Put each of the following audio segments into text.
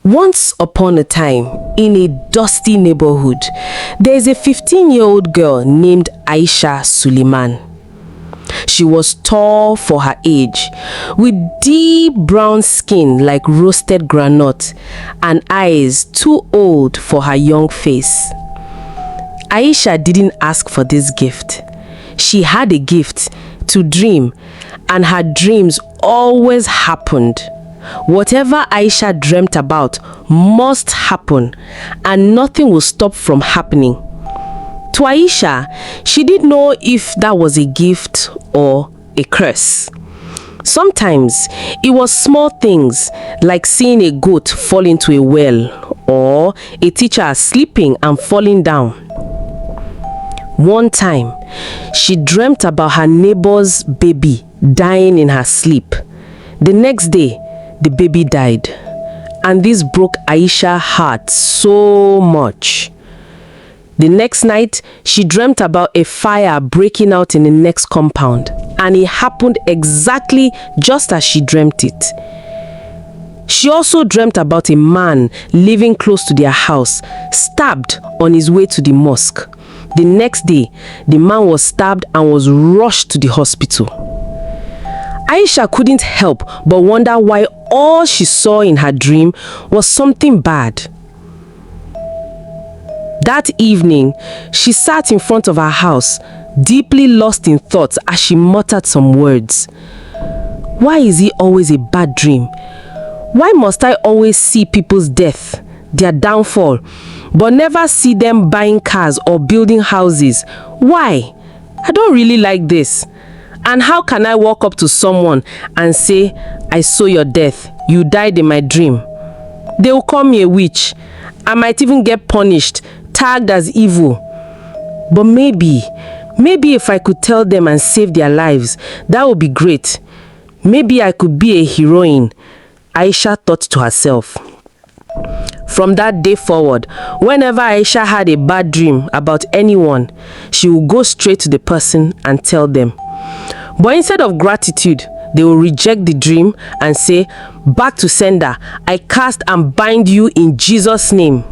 Once upon a time, in a dusty neighborhood, there is a 15-year-old girl named Aisha Suleiman. She was tall for her age, with deep brown skin like roasted granite and eyes too old for her young face. Aisha didn't ask for this gift. She had a gift to dream, and her dreams always happened. Whatever Aisha dreamt about must happen, and nothing will stop from happening. To Aisha, she didn't know if that was a gift or a curse. Sometimes it was small things like seeing a goat fall into a well or a teacher sleeping and falling down. One time, she dreamt about her neighbor's baby dying in her sleep. The next day, the baby died, and this broke Aisha's heart so much. The next night, she dreamt about a fire breaking out in the next compound, and it happened exactly just as she dreamt it. She also dreamt about a man living close to their house, stabbed on his way to the mosque. The next day, the man was stabbed and was rushed to the hospital. Aisha couldn't help but wonder why all she saw in her dream was something bad. That evening, she sat in front of her house, deeply lost in thoughts as she muttered some words. Why is it always a bad dream? Why must I always see people's death, their downfall, but never see them buying cars or building houses? Why? I don't really like this. And how can I walk up to someone and say, I saw your death, you died in my dream? They will call me a witch. I might even get punished, tagged as evil. But maybe if I could tell them and save their lives, that would be great. Maybe I could be a heroine, Aisha thought to herself. From that day forward, whenever Aisha had a bad dream about anyone, she would go straight to the person and tell them. But instead of gratitude, they will reject the dream and say, back to sender, I cast and bind you in Jesus' name.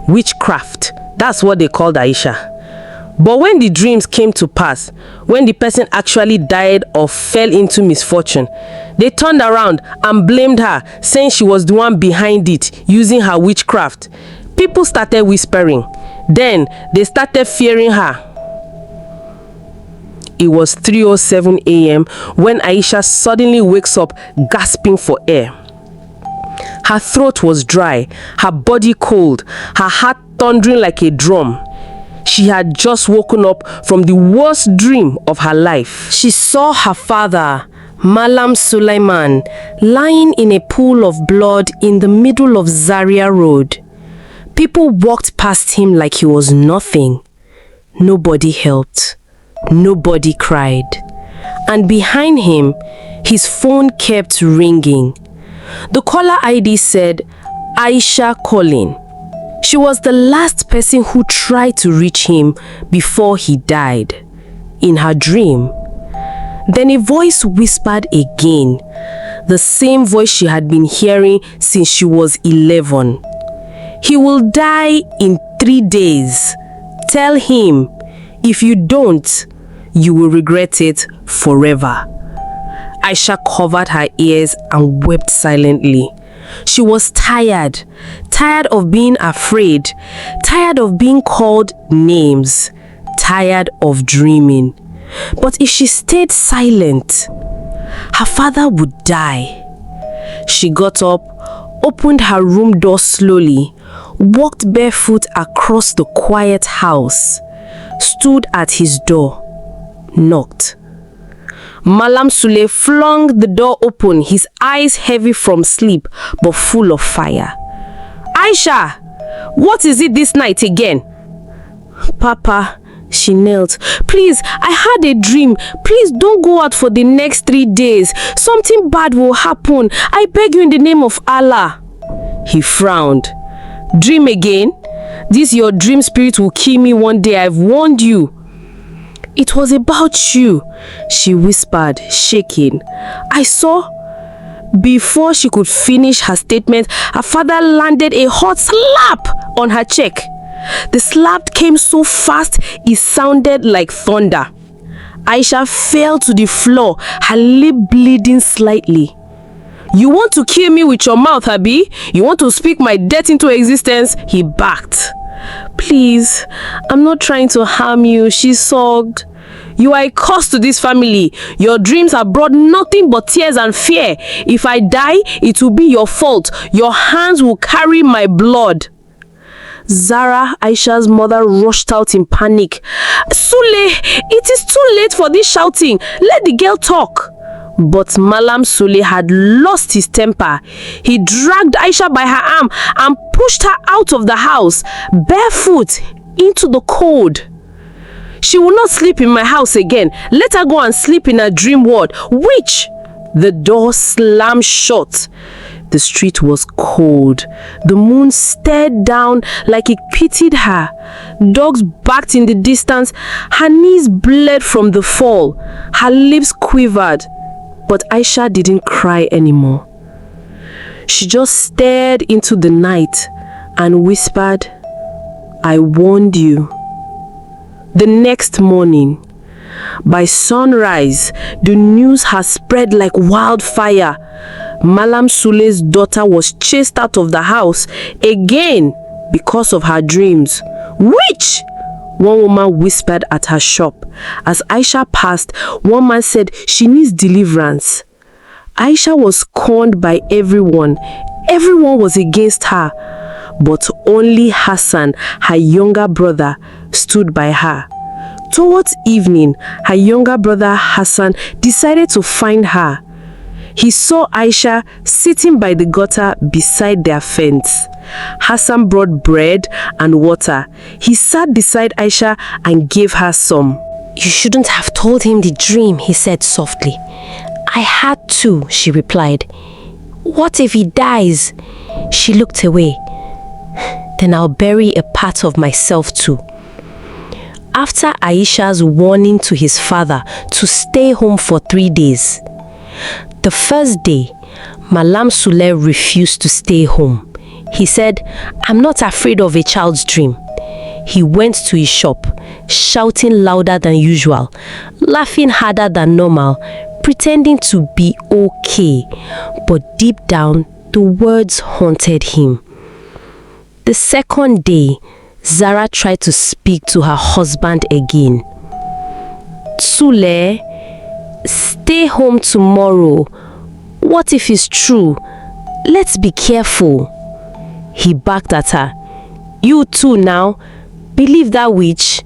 Witchcraft, that's what they called Aisha. But when the dreams came to pass, when the person actually died or fell into misfortune, they turned around and blamed her, saying she was the one behind it, using her witchcraft. People started whispering. Then they started fearing her. It was 3:07 a.m. when Aisha suddenly wakes up gasping for air. Her throat was dry, her body cold, her heart thundering like a drum. She had just woken up from the worst dream of her life. She saw her father, Malam Sulaiman, lying in a pool of blood in the middle of Zaria Road. People walked past him like he was nothing. Nobody helped. Nobody cried. And behind him, his phone kept ringing. The caller ID said, Aisha calling. She was the last person who tried to reach him before he died, in her dream. Then a voice whispered again, the same voice she had been hearing since she was 11. He will die in 3 days. Tell him, if you don't, you will regret it forever. Aisha covered her ears and wept silently. She was tired of being afraid, tired of being called names, tired of dreaming. But if she stayed silent, her father would die. She got up, opened her room door slowly, walked barefoot across the quiet house, stood at his door, knocked. Malam Sule flung the door open, his eyes heavy from sleep but full of fire. Aisha, what is it this night again? Papa, she knelt. Please, I had a dream. Please don't go out for the next 3 days. Something bad will happen. I beg you in the name of Allah. He frowned. Dream again? This your dream spirit will kill me one day. I've warned you. It was about you, she whispered, shaking. I saw Before she could finish her statement, her father landed a hot slap on her cheek. The slap came so fast it sounded like thunder. Aisha fell to the floor, her lip bleeding slightly. "You want to kill me with your mouth, Abi? You want to speak my death into existence?" he barked. "Please, I'm not trying to harm you," she sobbed. "You are a curse to this family. Your dreams have brought nothing but tears and fear. If I die, it will be your fault. Your hands will carry my blood." Zara, Aisha's mother, rushed out in panic. "Sule, it is too late for this shouting. Let the girl talk." But Malam Sule had lost his temper. He dragged Aisha by her arm and pushed her out of the house, barefoot, into the cold. "She will not sleep in my house again. Let her go and sleep in her dream world. Witch!" The door slammed shut. The street was cold. The moon stared down like it pitied her. Dogs barked in the distance. Her knees bled from the fall. Her lips quivered. But Aisha didn't cry anymore. She just stared into the night and whispered, "I warned you." The next morning, by sunrise, the news had spread like wildfire. Malam Sule's daughter was chased out of the house again because of her dreams. "Witch!" one woman whispered at her shop. As Aisha passed, one man said she needs deliverance. Aisha was scorned by everyone. Everyone was against her. But only Hassan, her younger brother, stood by her. Towards evening, her younger brother Hassan decided to find her. He saw Aisha sitting by the gutter beside their fence. Hassan brought bread and water. He sat beside Aisha and gave her some. "You shouldn't have told him the dream," he said softly. "I had to," she replied. "What if he dies?" She looked away. "Then I'll bury a part of myself too." After Aisha's warning to his father to stay home for 3 days, the first day, Malam Sule refused to stay home. He said, "I'm not afraid of a child's dream." He went to his shop, shouting louder than usual, laughing harder than normal, pretending to be okay. But deep down, the words haunted him. The second day, Zara tried to speak to her husband again. "Sule, stay home tomorrow. What if it's true? Let's be careful." He barked at her. "You too now? Believe that witch?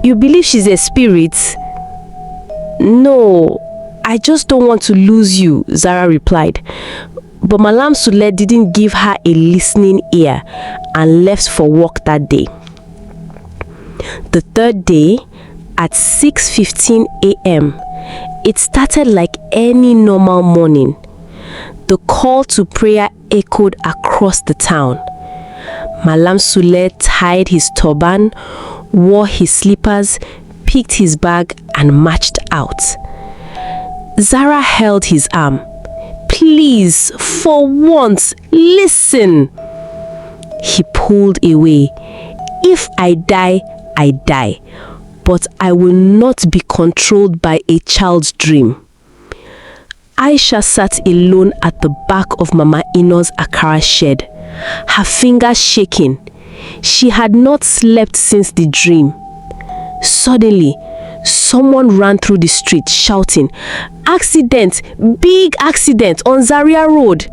You believe she's a spirit?" "No, I just don't want to lose you," Zara replied. But Malam Sule didn't give her a listening ear and left for work that day. The third day, at 6:15 a.m., it started like any normal morning. The call to prayer echoed across the town. Malam Sule tied his turban, wore his slippers, picked his bag and marched out. Zara held his arm. "Please, for once, listen." He pulled away. "If I die, I die. But I will not be controlled by a child's dream." Aisha sat alone at the back of Mama Ino's Akara shed, her fingers shaking. She had not slept since the dream. Suddenly, someone ran through the street shouting, "Accident! Big accident on Zaria Road!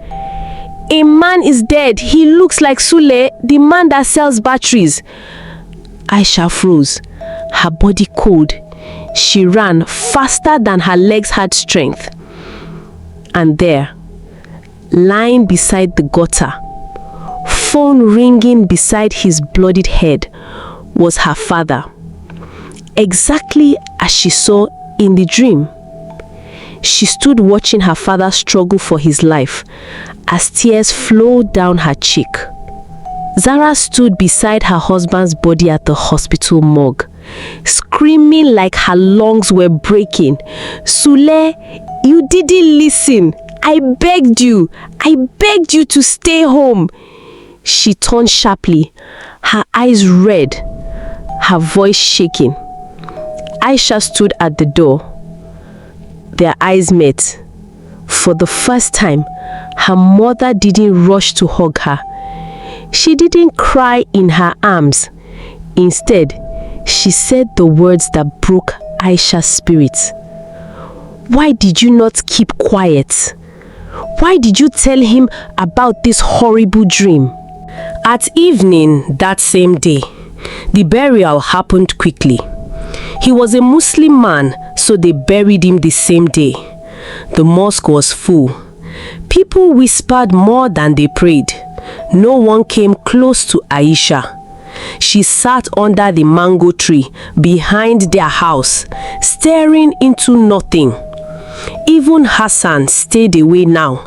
A man is dead. He looks like Sule, the man that sells batteries." Aisha froze, her body cold. She ran faster than her legs had strength. And there, lying beside the gutter, phone ringing beside his bloodied head, was her father. Exactly as she saw in the dream. She stood watching her father struggle for his life as tears flowed down her cheek. Zara stood beside her husband's body at the hospital morgue, screaming like her lungs were breaking. "Sule, you didn't listen. I begged you to stay home." She turned sharply, her eyes red, her voice shaking. Aisha stood at the door. Their eyes met. For the first time, her mother didn't rush to hug her. She didn't cry in her arms. Instead, she said the words that broke Aisha's spirit. "Why did you not keep quiet? Why did you tell him about this horrible dream?" At evening that same day, the burial happened quickly. He was a Muslim man, so they buried him the same day. The mosque was full. People whispered more than they prayed. No one came close to Aisha. She sat under the mango tree behind their house, staring into nothing. Even Hassan stayed away now,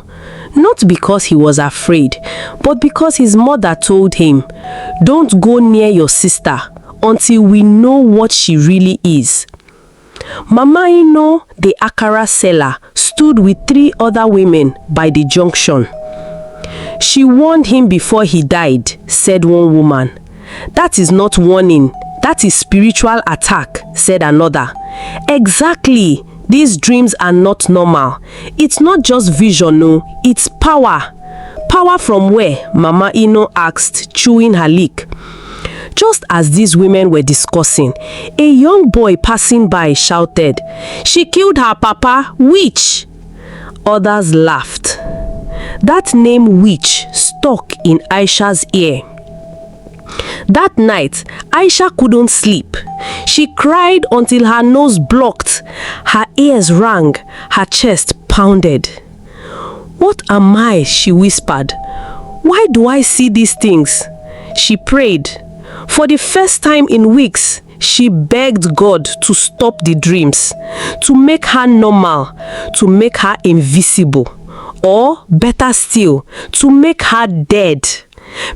not because he was afraid, but because his mother told him, "Don't go near your sister until we know what she really is." Mama Ino, the akara seller, stood with 3 other women by the junction. "She warned him before he died," said one woman. "That is not warning, that is spiritual attack," said another. "Exactly. These dreams are not normal. It's not just vision, no, it's power." "Power from where?" Mama Ino asked, chewing her lick. Just as these women were discussing, a young boy passing by shouted, "She killed her papa, witch!" Others laughed. That name witch stuck in Aisha's ear. That night, Aisha couldn't sleep. She cried until her nose blocked, her ears rang, her chest pounded. "What am I?" she whispered. "Why do I see these things?" She prayed. For the first time in weeks, she begged God to stop the dreams, to make her normal, to make her invisible, or better still, to make her dead.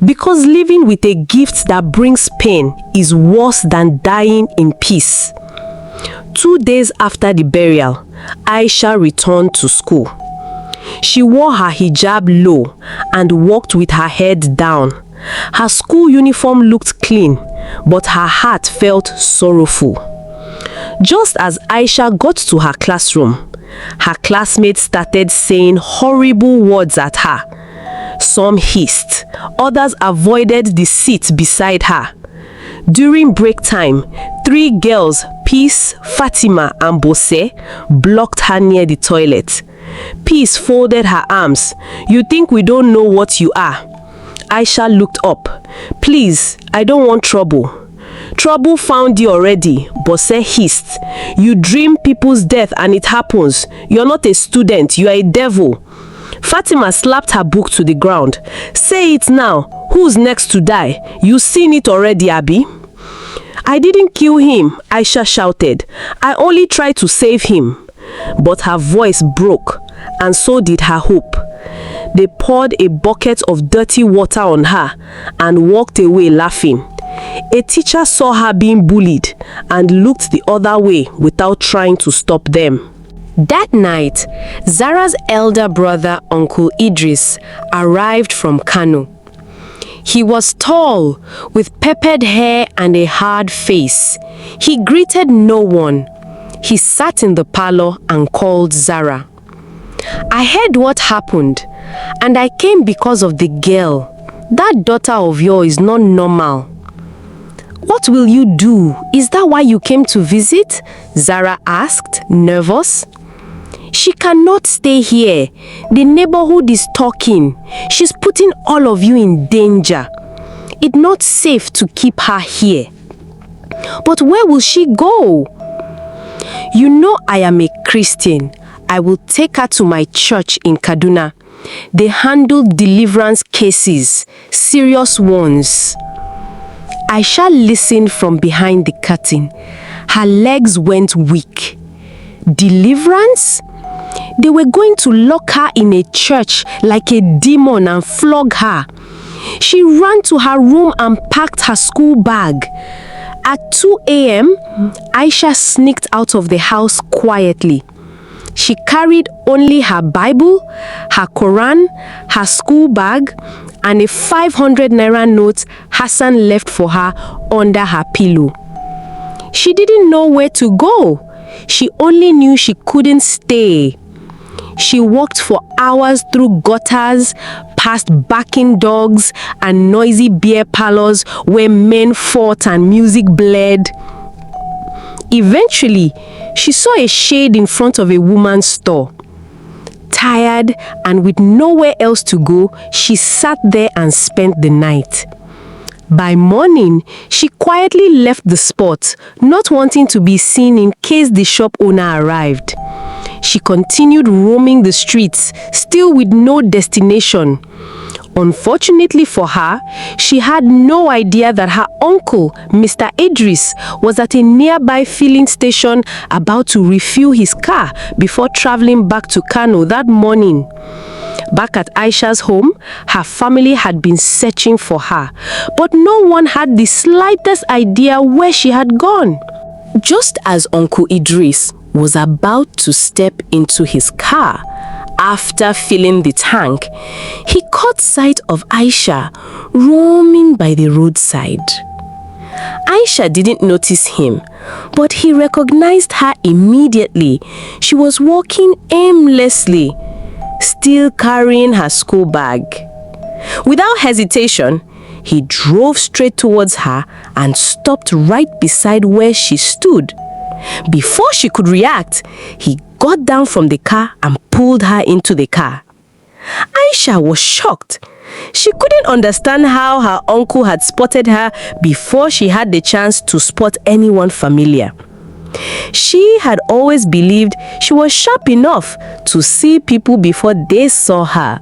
Because living with a gift that brings pain is worse than dying in peace. 2 days after the burial, Aisha returned to school. She wore her hijab low and walked with her head down. Her school uniform looked clean, but her heart felt sorrowful. Just as Aisha got to her classroom, her classmates started saying horrible words at her. Some hissed, others avoided the seat beside her. During break time, 3 girls, Peace, Fatima, and Bose, blocked her near the toilet. Peace folded her arms. "You think we don't know what you are?" Aisha looked up. "Please, I don't want trouble." "Trouble found you already," Bose hissed. "You dream people's death and it happens. You're not a student, you are a devil." Fatima slapped her book to the ground. "Say it now. Who's next to die? You seen it already, Abi?" "I didn't kill him," Aisha shouted. "I only tried to save him." But her voice broke, and so did her hope. They poured a bucket of dirty water on her and walked away laughing. A teacher saw her being bullied and looked the other way without trying to stop them. That night, Zara's elder brother, Uncle Idris, arrived from Kano. He was tall, with peppered hair and a hard face. He greeted no one. He sat in the parlor and called Zara. "I heard what happened, and I came because of the girl. That daughter of yours is not normal." "What will you do? Is that why you came to visit?" Zara asked, nervous. "She cannot stay here. The neighborhood is talking. She's putting all of you in danger. It's not safe to keep her here." "But where will she go?" "You know I am a Christian. I will take her to my church in Kaduna. They handle deliverance cases, serious ones." Aisha listened from behind the curtain. Her legs went weak. Deliverance? They were going to lock her in a church like a demon and flog her. She ran to her room and packed her school bag. At 2 a.m., Aisha sneaked out of the house quietly. She carried only her Bible, her Quran, her school bag, and a 500 naira note Hassan left for her under her pillow. She didn't know where to go. She only knew she couldn't stay. She walked for hours through gutters, past barking dogs and noisy beer parlors where men fought and music blared. Eventually, she saw a shade in front of a woman's store. Tired and with nowhere else to go, she sat there and spent the night. By morning, she quietly left the spot, not wanting to be seen in case the shop owner arrived. She continued roaming the streets, still with no destination. Unfortunately for her, she had no idea that her uncle, Mr. Idris, was at a nearby filling station about to refuel his car before traveling back to Kano that morning. Back at Aisha's home, her family had been searching for her, but no one had the slightest idea where she had gone. Just as Uncle Idris was about to step into his car after filling the tank, he caught sight of Aisha roaming by the roadside. Aisha didn't notice him, but he recognized her immediately. She was walking aimlessly, still carrying her school bag. Without hesitation, he drove straight towards her and stopped right beside where she stood. Before she could react, he got down from the car and pulled her into the car. Aisha was shocked. She couldn't understand how her uncle had spotted her before she had the chance to spot anyone familiar. She had always believed she was sharp enough to see people before they saw her.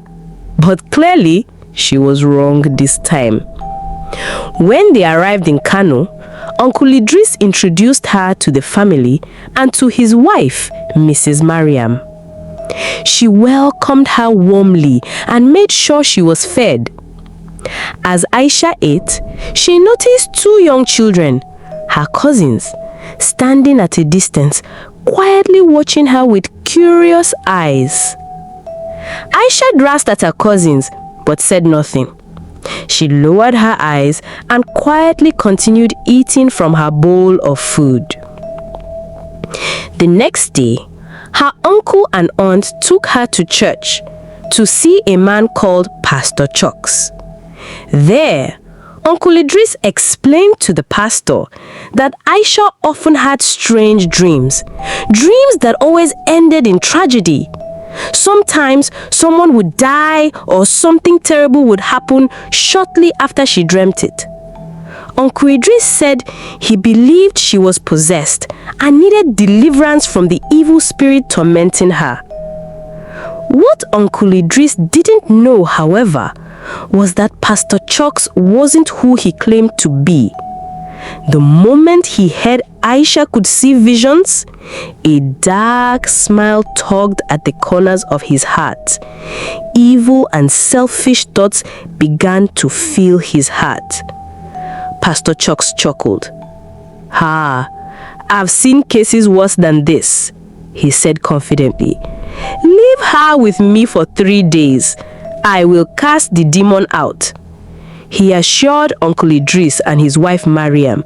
But clearly, she was wrong this time. When they arrived in Kano, Uncle Idris introduced her to the family and to his wife, Mrs. Mariam. She welcomed her warmly and made sure she was fed. As Aisha ate, she noticed two young children, her cousins, standing at a distance, quietly watching her with curious eyes. Aisha glanced at her cousins, but said nothing. She lowered her eyes and quietly continued eating from her bowl of food. The next day, her uncle and aunt took her to church to see a man called Pastor Chucks. There, Uncle Idris explained to the pastor that Aisha often had strange dreams that always ended in tragedy. Sometimes someone would die or something terrible would happen shortly after she dreamt it. Uncle Idris said he believed she was possessed and needed deliverance from the evil spirit tormenting her. What Uncle Idris didn't know, however, was that Pastor Chucks wasn't who he claimed to be. The moment he heard Aisha could see visions, a dark smile tugged at the corners of his heart. Evil and selfish thoughts began to fill his heart. Pastor Chucks chuckled. I've seen cases worse than this, he said confidently. Leave her with me for 3 days. I will cast the demon out. He assured Uncle Idris and his wife Mariam,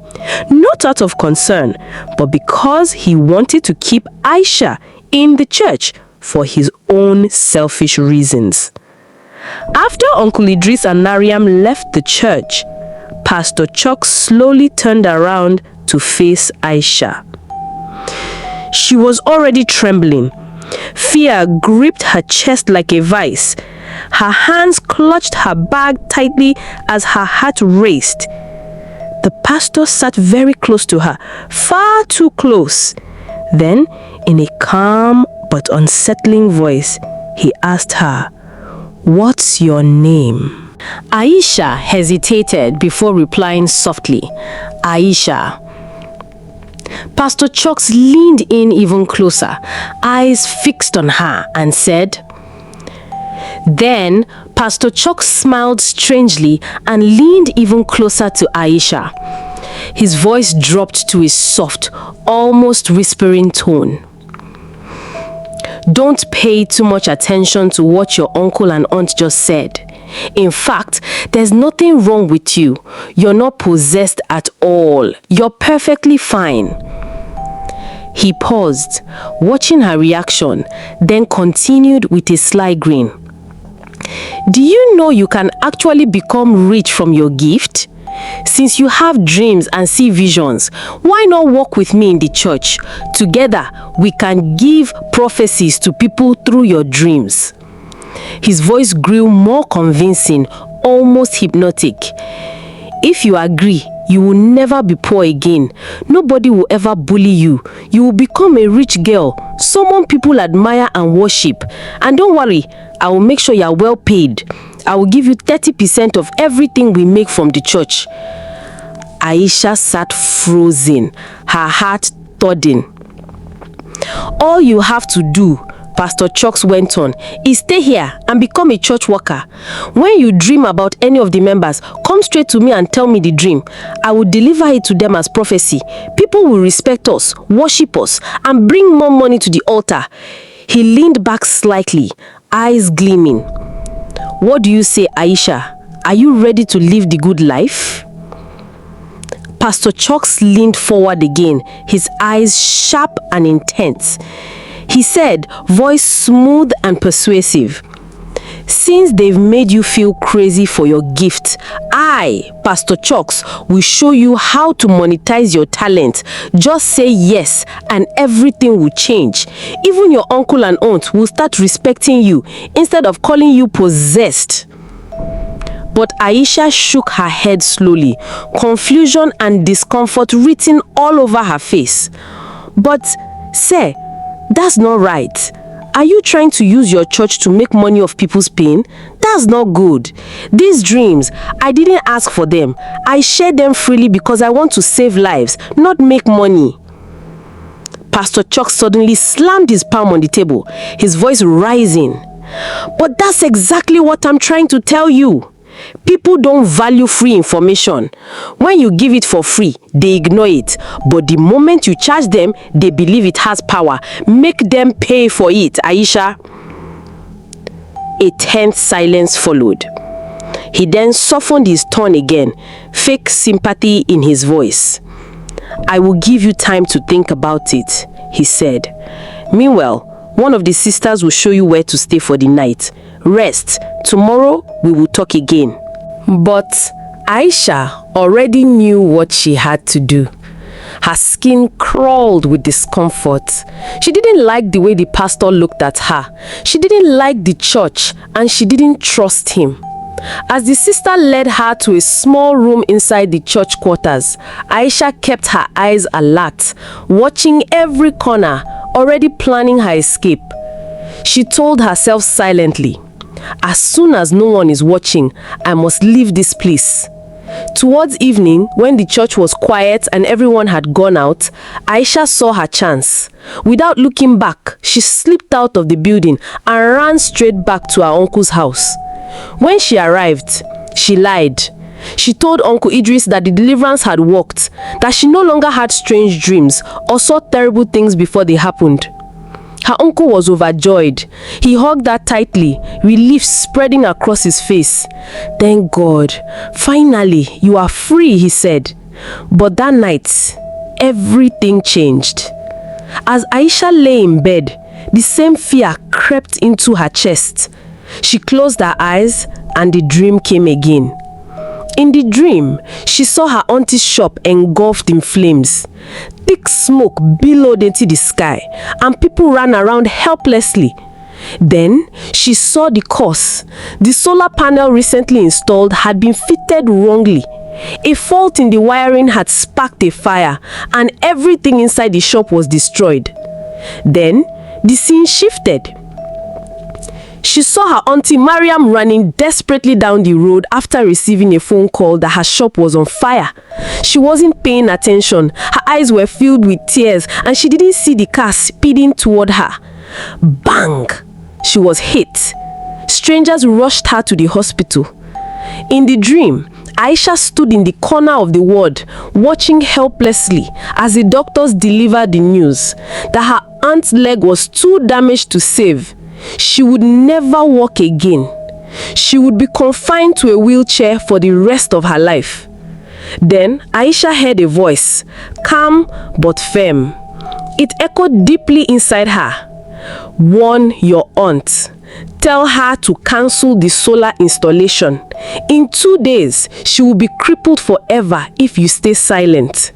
not out of concern, but because he wanted to keep Aisha in the church for his own selfish reasons. After Uncle Idris and Mariam left the church, Pastor Chuck slowly turned around to face Aisha. She was already trembling. Fear gripped her chest like a vice. Her hands clutched her bag tightly as her heart raced. The pastor sat very close to her, far too close. Then, in a calm but unsettling voice, he asked her, "What's your name?" Aisha hesitated before replying softly, "Aisha." Pastor Chucks leaned in even closer, eyes fixed on her, and said. Then, Pastor Chucks smiled strangely and leaned even closer to Aisha. His voice dropped to a soft, almost whispering tone. Don't pay too much attention to what your uncle and aunt just said. In fact, there's nothing wrong with you. You're not possessed at all. You're perfectly fine. He paused, watching her reaction, then continued with a sly grin. Do you know you can actually become rich from your gift? Since you have dreams and see visions, why not walk with me in the church? Together, we can give prophecies to people through your dreams. His voice grew more convincing, almost hypnotic. If you agree, you will never be poor again. Nobody will ever bully you. You will become a rich girl, someone people admire and worship. And don't worry, I will make sure you are well paid. I will give you 30% of everything we make from the church. Aisha sat frozen, her heart thudding. All you have to do, Pastor Chucks went on, is stay here and become a church worker. When you dream about any of the members, come straight to me and tell me the dream. I will deliver it to them as prophecy. People will respect us, worship us, and bring more money to the altar. He leaned back slightly, eyes gleaming. What do you say, Aisha? Are you ready to live the good life? Pastor Chucks leaned forward again, his eyes sharp and intense. He said, voice smooth and persuasive, since they've made you feel crazy for your gift, I, Pastor Chucks, will show you how to monetize your talent. Just say yes and everything will change. Even your uncle and aunt will start respecting you instead of calling you possessed. But Aisha shook her head slowly, confusion and discomfort written all over her face. But, sir, that's not right. Are you trying to use your church to make money off people's pain? That's not good. These dreams, I didn't ask for them. I share them freely because I want to save lives, not make money. Pastor Chuck suddenly slammed his palm on the table, his voice rising. But that's exactly what I'm trying to tell you. People don't value free information. When you give it for free, they ignore it. But the moment you charge them, they believe it has power. Make them pay for it, Aisha. A tense silence followed. He then softened his tone again, fake sympathy in his voice. I will give you time to think about it, he said. Meanwhile, one of the sisters will show you where to stay for the night. Rest. Tomorrow we will talk again. But Aisha already knew what she had to do. Her skin crawled with discomfort. She didn't like the way the pastor looked at her. She didn't like the church and she didn't trust him. As the sister led her to a small room inside the church quarters, Aisha kept her eyes alert, watching every corner, already planning her escape. She told herself silently, as soon as no one is watching, I must leave this place. Towards evening, when the church was quiet and everyone had gone out, Aisha saw her chance. Without looking back, she slipped out of the building and ran straight back to her uncle's house. When she arrived, she lied. She told Uncle Idris that the deliverance had worked, that she no longer had strange dreams or saw terrible things before they happened. Her uncle was overjoyed. He hugged her tightly, relief spreading across his face. Thank God. Finally, you are free, he said. But that night, everything changed. As Aisha lay in bed, the same fear crept into her chest. She closed her eyes and the dream came again. In the dream, she saw her auntie's shop engulfed in flames. Thick smoke billowed into the sky and people ran around helplessly. Then she saw the cause. The solar panel recently installed had been fitted wrongly. A fault in the wiring had sparked a fire and everything inside the shop was destroyed. Then the scene shifted. She saw her auntie Mariam running desperately down the road after receiving a phone call that her shop was on fire. She wasn't paying attention. Her eyes were filled with tears and she didn't see the car speeding toward her. Bang! She was hit. Strangers rushed her to the hospital. In the dream, Aisha stood in the corner of the ward, watching helplessly as the doctors delivered the news that her aunt's leg was too damaged to save. She would never walk again. She would be confined to a wheelchair for the rest of her life. Then Aisha heard a voice, calm but firm. It echoed deeply inside her. Warn your aunt. Tell her to cancel the solar installation. In 2 days, she will be crippled forever if you stay silent.